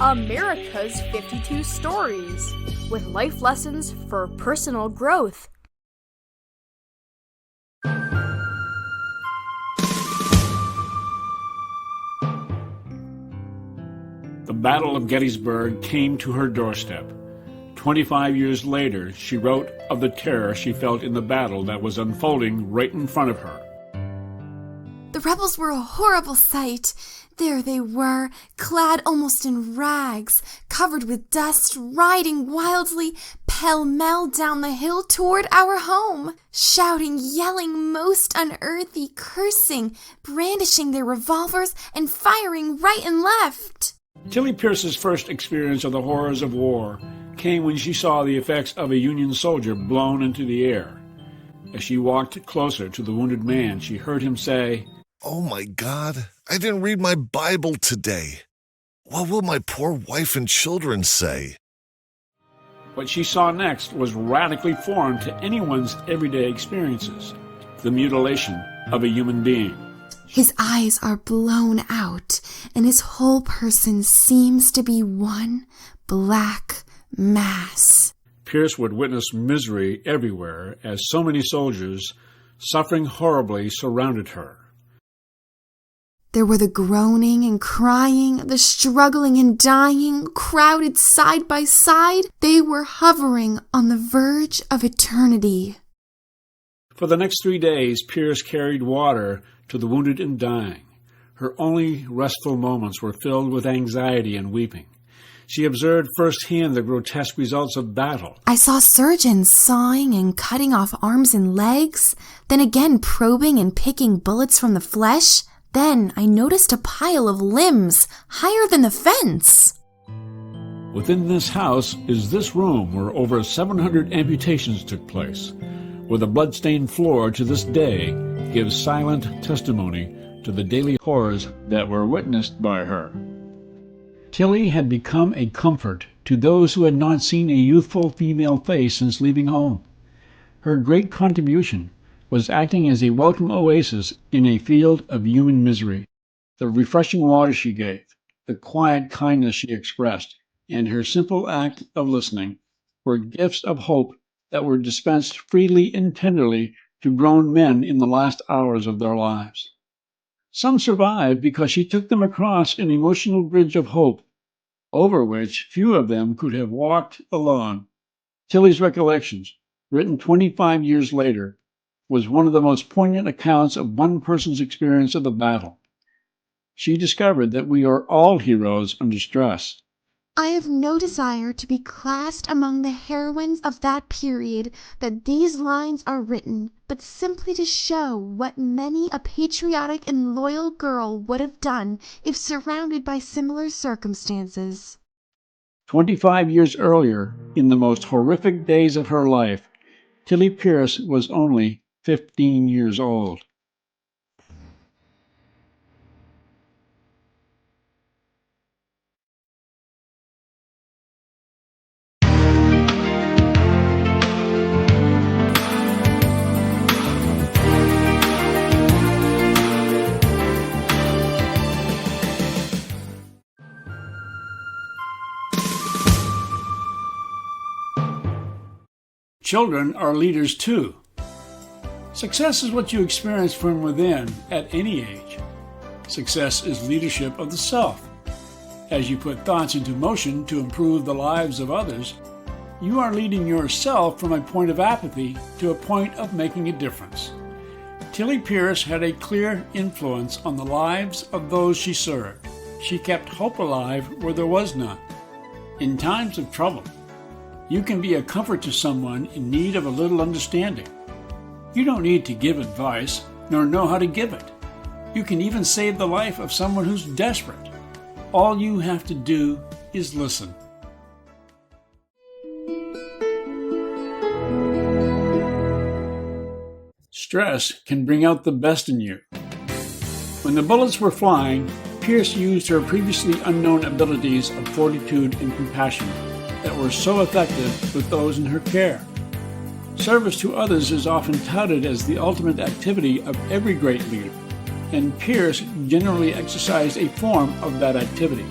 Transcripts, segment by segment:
America's 52 Stories, with life lessons for personal growth. The Battle of Gettysburg came to her doorstep. 25 years later, she wrote of the terror she felt in the battle that was unfolding right in front of her. The rebels were a horrible sight. There they were, clad almost in rags, covered with dust, riding wildly, pell-mell down the hill toward our home, shouting, yelling, most unearthly, cursing, brandishing their revolvers, and firing right and left. Tilly Pierce's first experience of the horrors of war came when she saw the effects of a Union soldier blown into the air. As she walked closer to the wounded man, she heard him say, "Oh my God, I didn't read my Bible today. What will my poor wife and children say?" What she saw next was radically foreign to anyone's everyday experiences: the mutilation of a human being. His eyes are blown out, and his whole person seems to be one black mass. Pierce would witness misery everywhere as so many soldiers, suffering horribly, surrounded her. There were the groaning and crying, the struggling and dying, crowded side by side. They were hovering on the verge of eternity. For the next 3 days, Pierce carried water to the wounded and dying. Her only restful moments were filled with anxiety and weeping. She observed firsthand the grotesque results of battle. I saw surgeons sawing and cutting off arms and legs, then again probing and picking bullets from the flesh. Then I noticed a pile of limbs higher than the fence. Within this house is this room where over 700 amputations took place, where the blood-stained floor to this day gives silent testimony to the daily horrors that were witnessed by her. Tilly had become a comfort to those who had not seen a youthful female face since leaving home. Her great contribution was acting as a welcome oasis in a field of human misery. The refreshing water she gave, the quiet kindness she expressed, and her simple act of listening were gifts of hope that were dispensed freely and tenderly to grown men in the last hours of their lives. Some survived because she took them across an emotional bridge of hope, over which few of them could have walked alone. Tilly's Recollections, written 25 years later, was one of the most poignant accounts of one person's experience of the battle. She discovered that we are all heroes under stress. I have no desire to be classed among the heroines of that period that these lines are written, but simply to show what many a patriotic and loyal girl would have done if surrounded by similar circumstances. 25 years earlier, in the most horrific days of her life, Tilly Pierce was only 15 years old. Children are leaders too. Success is what you experience from within at any age. Success is leadership of the self. As you put thoughts into motion to improve the lives of others, you are leading yourself from a point of apathy to a point of making a difference. Tilly Pierce had a clear influence on the lives of those she served. She kept hope alive where there was none. In times of trouble, you can be a comfort to someone in need of a little understanding. You don't need to give advice, nor know how to give it. You can even save the life of someone who's desperate. All you have to do is listen. Stress can bring out the best in you. When the bullets were flying, Pierce used her previously unknown abilities of fortitude and compassion that were so effective with those in her care. Service to others is often touted as the ultimate activity of every great leader, and Pierce generally exercised a form of that activity.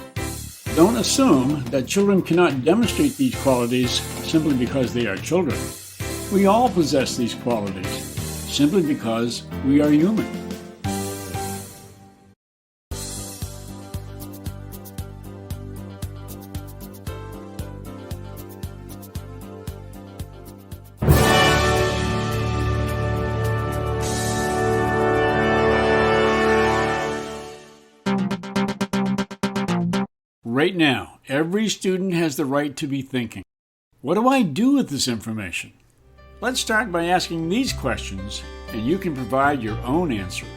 Don't assume that children cannot demonstrate these qualities simply because they are children. We all possess these qualities simply because we are human. Right now, every student has the right to be thinking. What do I do with this information? Let's start by asking these questions, and you can provide your own answers.